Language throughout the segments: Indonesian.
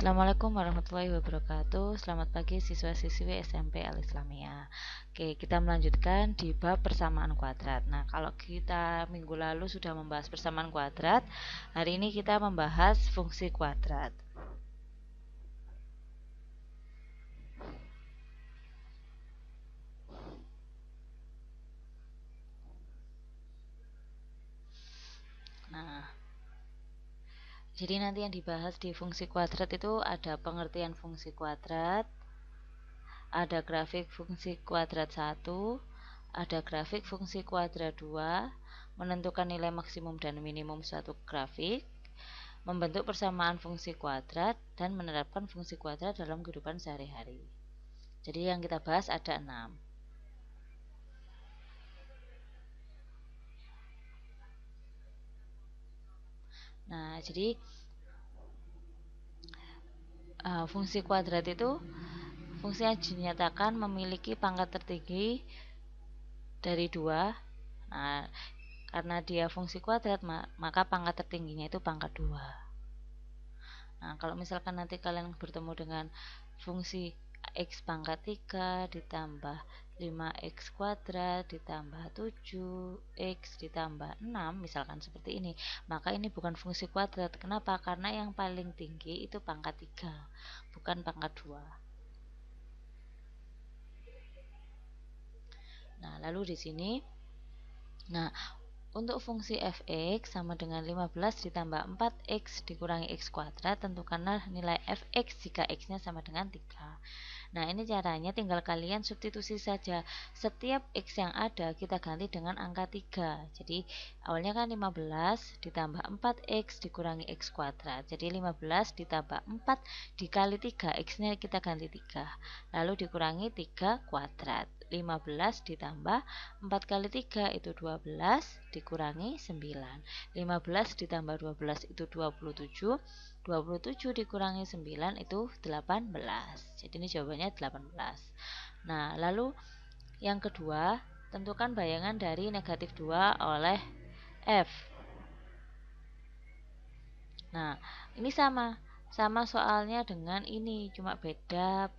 Assalamualaikum warahmatullahi wabarakatuh. Selamat pagi siswa-siswi SMP Al-Islamiyah. Oke, kita melanjutkan di bab persamaan kuadrat. Nah, kalau kita minggu lalu sudah membahas persamaan kuadrat, hari ini kita membahas fungsi kuadrat. Nah, jadi nanti yang dibahas di fungsi kuadrat itu ada pengertian fungsi kuadrat, ada grafik fungsi kuadrat 1, ada grafik fungsi kuadrat 2, menentukan nilai maksimum dan minimum suatu grafik, membentuk persamaan fungsi kuadrat, dan menerapkan fungsi kuadrat dalam kehidupan sehari-hari. Jadi yang kita bahas ada 6. Nah, jadi fungsi kuadrat itu fungsi yang dinyatakan memiliki pangkat tertinggi dari 2. Nah, karena dia fungsi kuadrat, maka pangkat tertingginya itu pangkat 2. Nah, kalau misalkan nanti kalian bertemu dengan fungsi X pangkat 3 ditambah 5X kuadrat ditambah 7X ditambah 6, misalkan seperti ini, maka ini bukan fungsi kuadrat. Kenapa? Karena yang paling tinggi itu pangkat 3, bukan pangkat 2. Nah, lalu di sini, untuk fungsi fx sama dengan 15 ditambah 4x dikurangi x kuadrat, tentukanlah nilai fx jika x-nya sama dengan 3. Nah, ini caranya tinggal kalian substitusi saja. Setiap x yang ada kita ganti dengan angka 3. Jadi, awalnya kan 15 ditambah 4x dikurangi x kuadrat. Jadi, 15 ditambah 4 dikali 3, x-nya kita ganti 3. Lalu dikurangi 3 kuadrat. 15 ditambah 4 kali 3 itu 12 dikurangi 9. 15 ditambah 12 itu 27. 27 dikurangi 9 itu 18. Jadi ini jawabannya 18. Nah, lalu yang kedua, tentukan bayangan dari negatif 2 oleh F. Nah, ini sama soalnya dengan ini, cuma beda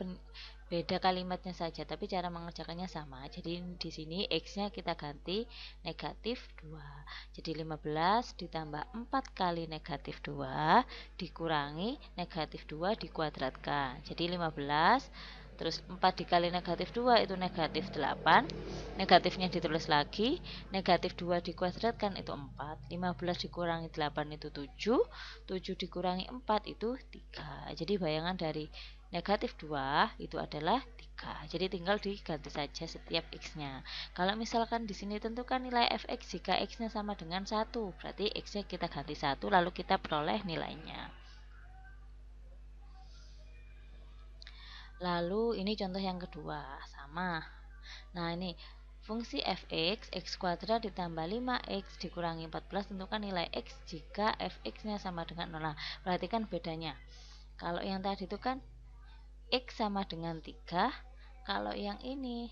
kalimatnya saja, tapi cara mengerjakannya sama. Jadi di sini x-nya kita ganti negatif 2. Jadi 15 ditambah 4 kali negatif 2 dikurangi negatif 2 dikuadratkan. Jadi 15 terus 4 dikali negatif 2 itu negatif 8. Negatifnya ditulis lagi, negatif 2 dikuadratkan itu 4. 15 dikurangi 8 itu 7. 7 dikurangi 4 itu 3. Jadi bayangan dari negatif 2 itu adalah 3. Jadi tinggal diganti saja setiap x-nya. Kalau misalkan di sini tentukan nilai fx jika x-nya sama dengan 1, berarti x-nya kita ganti 1 lalu kita peroleh nilainya. Lalu ini contoh yang kedua, sama. Nah, ini fungsi fx, x kuadrat ditambah 5x dikurangi 14, tentukan nilai x jika fx-nya sama dengan 0. Nah, perhatikan bedanya. Kalau yang tadi itu kan x sama dengan 3, kalau yang ini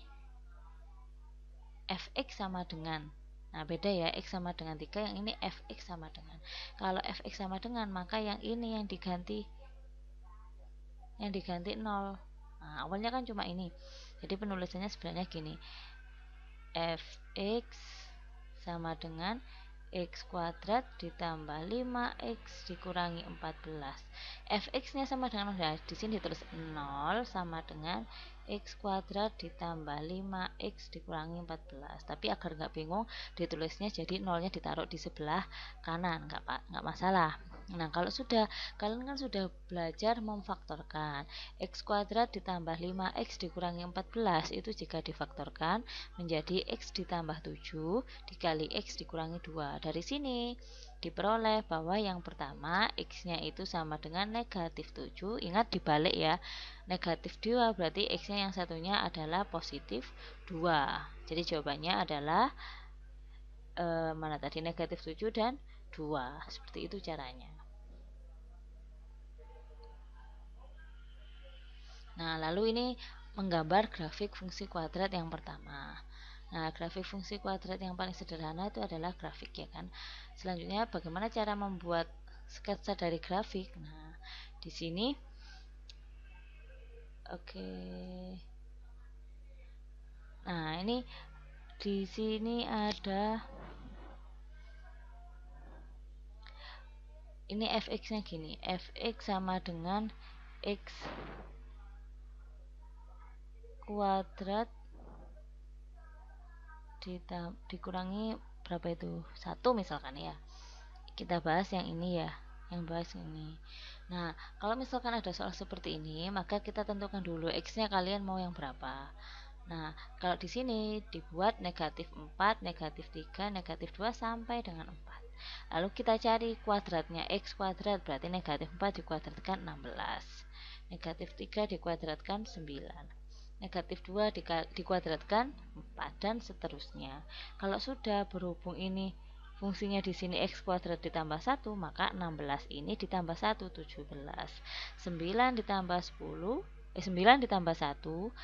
fx sama dengan, nah beda ya, x sama dengan 3, yang ini fx sama dengan. Kalau fx sama dengan, maka yang ini yang diganti 0. Nah, awalnya kan cuma ini. Jadi penulisannya sebenarnya gini. Fx sama dengan x kuadrat ditambah 5x dikurangi 14. Fx-nya sama dengan, nah, di sini ditulis 0 sama dengan x kuadrat ditambah 5x dikurangi 14. Tapi agar nggak bingung, ditulisnya jadi 0-nya ditaruh di sebelah kanan, nggak masalah. Nah, kalau kalian kan sudah belajar memfaktorkan. X kuadrat ditambah 5x dikurangi 14 itu jika difaktorkan menjadi x ditambah 7 dikali x dikurangi 2. Dari sini diperoleh bahwa yang pertama x-nya itu sama dengan negatif 7. Ingat dibalik ya, negatif 2 berarti x-nya yang satunya adalah positif 2. Jadi jawabannya adalah mana tadi, negatif 7 dan 2. Seperti itu caranya. Nah, lalu ini menggambar grafik fungsi kuadrat yang pertama. Nah, grafik fungsi kuadrat yang paling sederhana itu adalah grafik, ya kan. Selanjutnya bagaimana cara membuat sketsa dari grafik. Nah, di sini Oke. Nah, ini di sini ada ini fx-nya gini. Fx sama dengan x kuadrat dikurangi berapa itu? 1 misalkan ya. Kita bahas yang ini ya, yang bahas ini. Nah, kalau misalkan ada soal seperti ini, maka kita tentukan dulu x-nya kalian mau yang berapa. Nah, kalau di sini dibuat negatif 4, negatif 3, negatif 2 sampai dengan 4. Lalu kita cari kuadratnya x kuadrat, berarti negatif 4 dikuadratkan 16. Negatif 3 dikuadratkan 9. Negatif 2 dikuadratkan 4 dan seterusnya. Kalau sudah berhubung ini fungsinya di sini x kuadrat ditambah 1, maka 16 ini ditambah 1, 17. 9 ditambah 10, 9 ditambah 1, 10.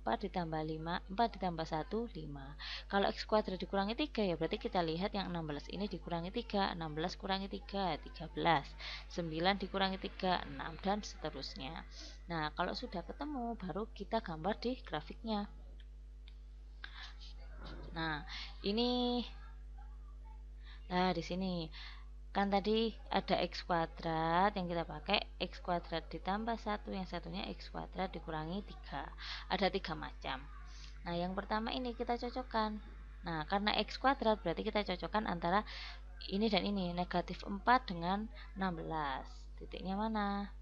4 ditambah 5, 4 ditambah 1, 5. Kalau x kuadrat dikurangi 3 ya berarti kita lihat yang 16 ini dikurangi 3, 16 kurangi 3, 13. 9 dikurangi 3, 6 dan seterusnya. Nah, kalau sudah ketemu baru kita gambar di grafiknya. Nah, ini di sini kan tadi ada x kuadrat yang kita pakai x kuadrat ditambah 1, yang satunya x kuadrat dikurangi 3. Ada 3 macam. Nah, yang pertama ini kita cocokkan. Nah, karena x kuadrat berarti kita cocokkan antara ini dan ini, negatif 4 dengan 16. Titiknya mana?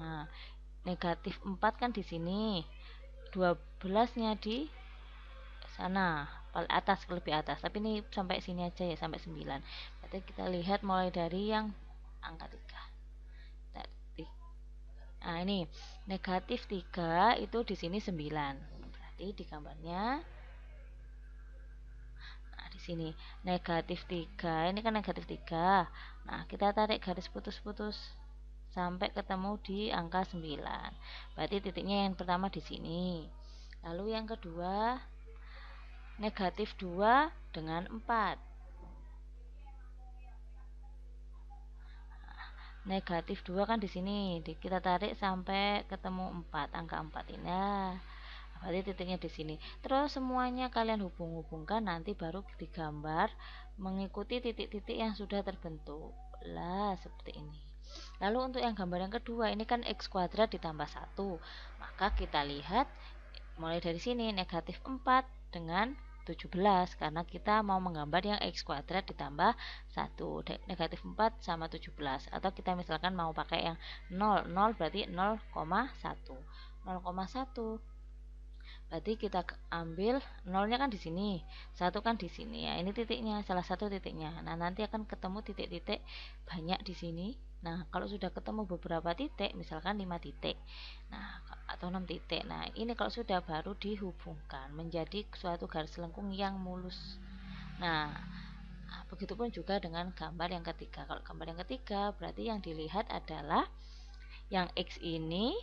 Nah, negatif 4 kan di sini, 12-nya di sana, paling atas, lebih atas. Tapi ini sampai sini aja ya, sampai 9. Berarti kita lihat mulai dari yang angka 3. Nah, ini negatif 3 itu di sini 9. Berarti di gambarnya di sini negatif 3, ini kan negatif 3. Nah, kita tarik garis putus-putus sampai ketemu di angka 9. Berarti titiknya yang pertama di sini. Lalu yang kedua negatif 2 dengan 4. Negatif 2 kan di sini. Kita tarik sampai ketemu 4, angka 4 ini. Nah, berarti titiknya di sini. Terus semuanya kalian hubung-hubungkan, nanti baru digambar mengikuti titik-titik yang sudah terbentuk. Lah, seperti ini. Lalu untuk yang gambar yang kedua, ini kan x kuadrat ditambah 1. Maka kita lihat mulai dari sini negatif 4 dengan 17 karena kita mau menggambar yang x kuadrat ditambah 1. Negatif 4 sama 17, atau kita misalkan mau pakai yang 0. 0 berarti 0,1. 0,1 berarti kita ambil nolnya kan di sini, satu kan di sini ya. Ini titiknya, salah satu titiknya. Nah, nanti akan ketemu titik-titik banyak di sini. Nah, kalau sudah ketemu beberapa titik, misalkan 5 titik. Nah, atau 6 titik. Nah, ini kalau sudah baru dihubungkan menjadi suatu garis lengkung yang mulus. Nah, begitupun juga dengan gambar yang ketiga. Kalau gambar yang ketiga berarti yang dilihat adalah yang x ini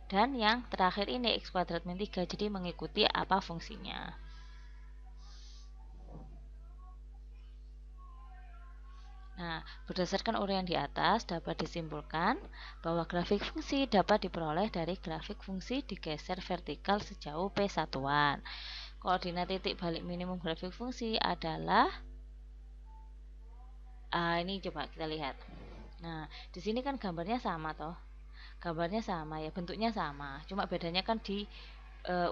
dan yang terakhir ini x kuadrat min 3, jadi mengikuti apa fungsinya. Nah, berdasarkan uraian di atas dapat disimpulkan bahwa grafik fungsi dapat diperoleh dari grafik fungsi digeser vertikal sejauh P1-an. Koordinat titik balik minimum grafik fungsi adalah ini coba kita lihat. Nah, di sini kan gambarnya sama toh. Gambarnya sama ya, bentuknya sama. Cuma bedanya kan di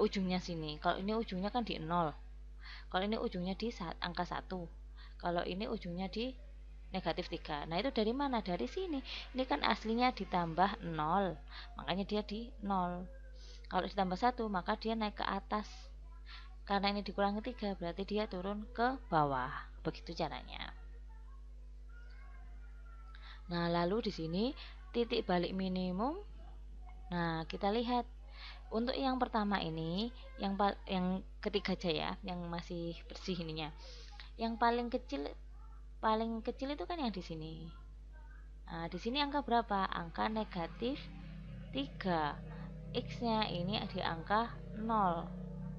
ujungnya sini. Kalau ini ujungnya kan di 0. Kalau ini ujungnya di angka 1. Kalau ini ujungnya di negatif 3. Nah, itu dari mana? Dari sini. Ini kan aslinya ditambah 0. Makanya dia di 0. Kalau ditambah 1, maka dia naik ke atas. Karena ini dikurangi 3, berarti dia turun ke bawah. Begitu caranya. Nah, lalu di sini titik balik minimum. Nah, kita lihat untuk yang pertama ini, yang ketiga aja ya, yang masih bersih ininya. Yang paling kecil itu kan yang di sini. Nah, di sini angka berapa? Angka negatif 3. X-nya ini di angka 0.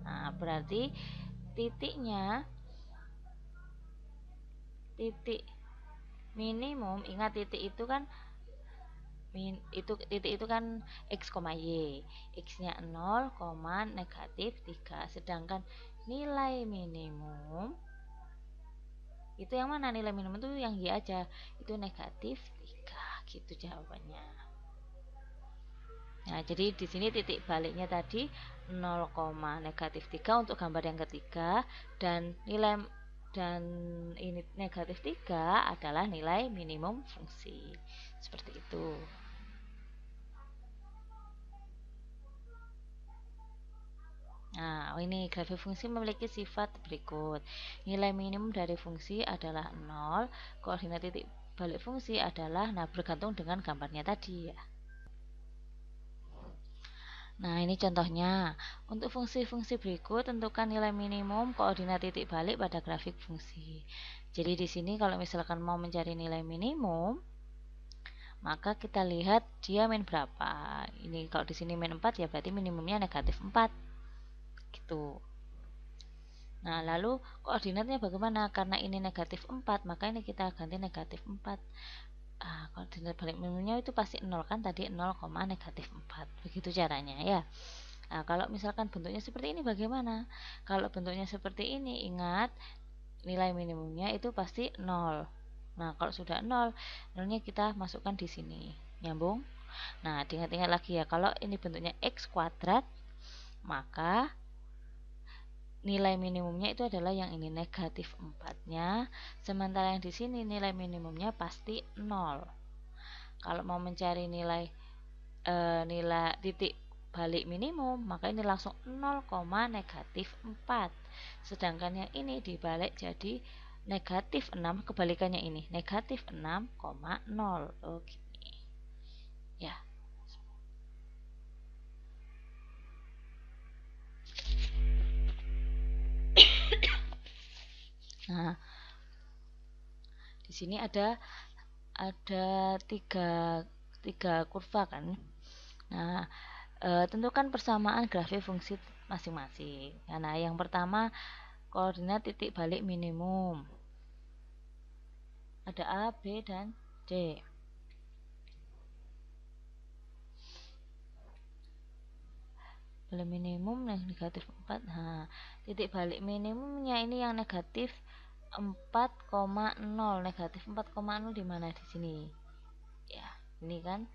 Nah, berarti titiknya titik minimum, ingat titik itu kan titik itu kan X, Y. X-nya 0, negatif 3. Sedangkan nilai minimum itu yang mana? Nilai minimum itu yang Y aja. Itu negatif 3. Gitu jawabannya. Nah, jadi di sini titik baliknya tadi 0, negatif 3 untuk gambar yang ketiga, dan ini negatif 3 adalah nilai minimum fungsi. Seperti itu. Nah, ini grafik fungsi memiliki sifat berikut. Nilai minimum dari fungsi adalah 0, koordinat titik balik fungsi adalah, nah, bergantung dengan gambarnya tadi ya. Nah, ini contohnya. Untuk fungsi-fungsi berikut, tentukan nilai minimum koordinat titik balik pada grafik fungsi. Jadi di sini kalau misalkan mau mencari nilai minimum, maka kita lihat dia min berapa. Ini kalau di sini min 4 ya berarti minimumnya negatif 4. Gitu. Nah, lalu koordinatnya bagaimana? Karena ini negatif 4, maka ini kita ganti negatif 4. Koordinat balik minimumnya itu pasti 0 kan, tadi 0, negatif 4. Begitu caranya ya. Nah, kalau misalkan bentuknya seperti ini bagaimana? Kalau bentuknya seperti ini, ingat nilai minimumnya itu pasti 0. Nah, kalau sudah 0, nolnya kita masukkan di sini. Nyambung? Nah, diingat-ingat lagi ya, kalau ini bentuknya X kuadrat, maka nilai minimumnya itu adalah yang ini negatif 4-nya, sementara yang di sini nilai minimumnya pasti 0. Kalau mau mencari nilai titik balik minimum, maka ini langsung 0, negatif 4. Sedangkan yang ini dibalik jadi negatif 6, kebalikannya ini negatif 6, 0. Oke. Ya. Nah, di sini ada tiga kurva kan. Nah, tentukan persamaan grafik fungsi masing-masing. Nah, yang pertama koordinat titik balik minimum. Ada A, B, dan C. Balik minimum negatif 4. Nah, titik balik minimumnya ini yang negatif 4,0. Negatif 4,0 di mana di sini? Ya, ini kan.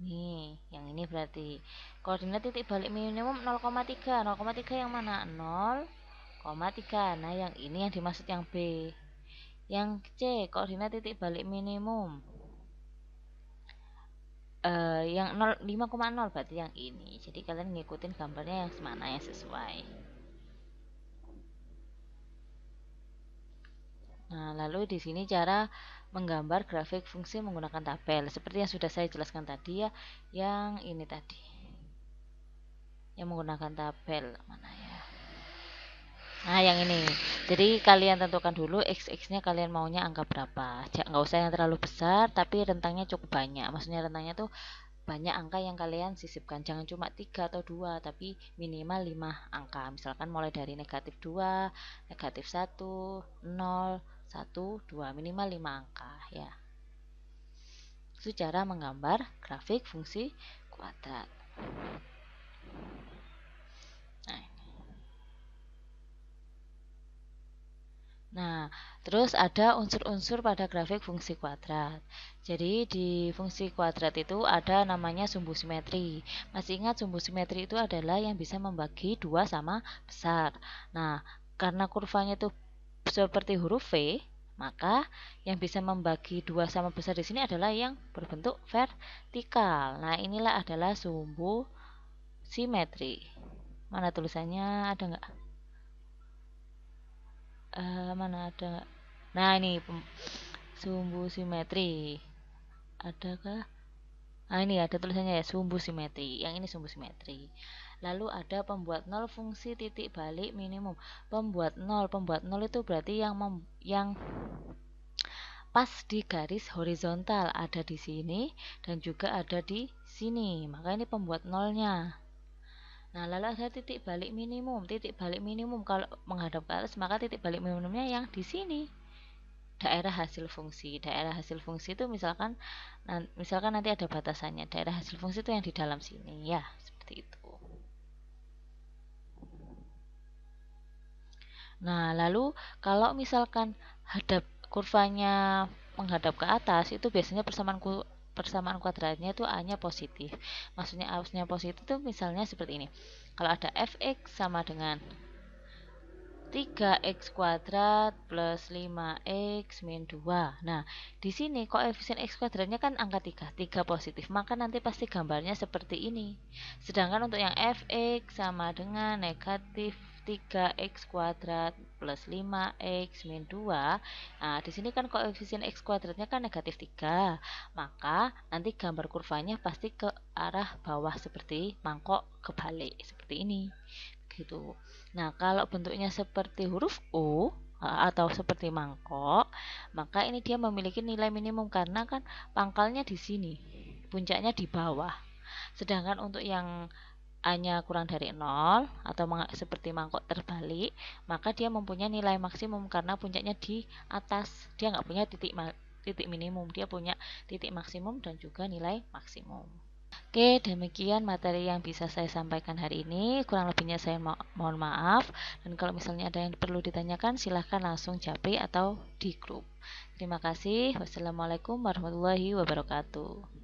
Nih, yang ini berarti koordinat titik balik minimum 0,3. 0,3 yang mana? 0,3. Nah, yang ini yang dimaksud yang B. Yang C, koordinat titik balik minimum yang 5,0 berarti yang ini. Jadi kalian ngikutin gambarnya yang mana yang sesuai. Nah, lalu di sini cara menggambar grafik fungsi menggunakan tabel. Seperti yang sudah saya jelaskan tadi ya, yang ini tadi. Yang menggunakan tabel mana ya? Nah, yang ini. Jadi kalian tentukan dulu x-nya kalian maunya angka berapa. Nggak usah yang terlalu besar, tapi rentangnya cukup banyak. Maksudnya rentangnya tuh banyak angka yang kalian sisipkan. Jangan cuma 3 atau 2, tapi minimal 5 angka. Misalkan mulai dari negatif 2, negatif 1, 0, 1, 2. Minimal 5 angka ya. Itu cara menggambar grafik fungsi kuadrat. Nah, terus ada unsur-unsur pada grafik fungsi kuadrat. Jadi di fungsi kuadrat itu ada namanya sumbu simetri. Masih ingat sumbu simetri itu adalah yang bisa membagi 2 sama besar. Nah, karena kurvanya itu seperti huruf V, maka yang bisa membagi 2 sama besar di sini adalah yang berbentuk vertikal. Nah, inilah adalah sumbu simetri. Mana tulisannya? Ada nggak? Mana ada? Nah, ini sumbu simetri. Adakah? Nah, ini ada tulisannya ya, sumbu simetri. Yang ini sumbu simetri. Lalu ada pembuat nol fungsi titik balik minimum. Pembuat nol itu berarti yang pas di garis horizontal, ada di sini dan juga ada di sini. Maka ini pembuat nolnya. Nah, lalu ada titik balik minimum. Titik balik minimum kalau menghadap ke atas, maka titik balik minimumnya yang di sini. daerah hasil fungsi. Daerah hasil fungsi itu misalkan nanti ada batasannya. Daerah hasil fungsi itu yang di dalam sini ya, seperti itu. Nah, lalu kalau misalkan kurvanya menghadap ke atas, itu biasanya persamaan kuadratnya itu A-nya positif. Maksudnya A-nya positif itu misalnya seperti ini. Kalau ada fx sama dengan 3x kuadrat plus 5x min 2. Nah, di sini koefisien x kuadratnya kan angka 3, 3 positif. Maka nanti pasti gambarnya seperti ini. Sedangkan untuk yang fx sama dengan negatif 3x kuadrat plus 5x min 2. Nah, di sini kan koefisien x kuadratnya kan negatif 3. Maka nanti gambar kurvanya pasti ke arah bawah seperti mangkok kebalik seperti ini gitu. Nah, kalau bentuknya seperti huruf U atau seperti mangkok, maka ini dia memiliki nilai minimum karena kan pangkalnya di sini, puncaknya di bawah. Sedangkan untuk yang A-nya kurang dari 0 atau seperti mangkok terbalik, maka dia mempunyai nilai maksimum karena puncaknya di atas. Dia nggak punya titik minimum, dia punya titik maksimum dan juga nilai maksimum. Oke, demikian materi yang bisa saya sampaikan hari ini. Kurang lebihnya saya mohon maaf. Dan kalau misalnya ada yang perlu ditanyakan, silahkan langsung japri atau di grup. Terima kasih. Wassalamualaikum warahmatullahi wabarakatuh.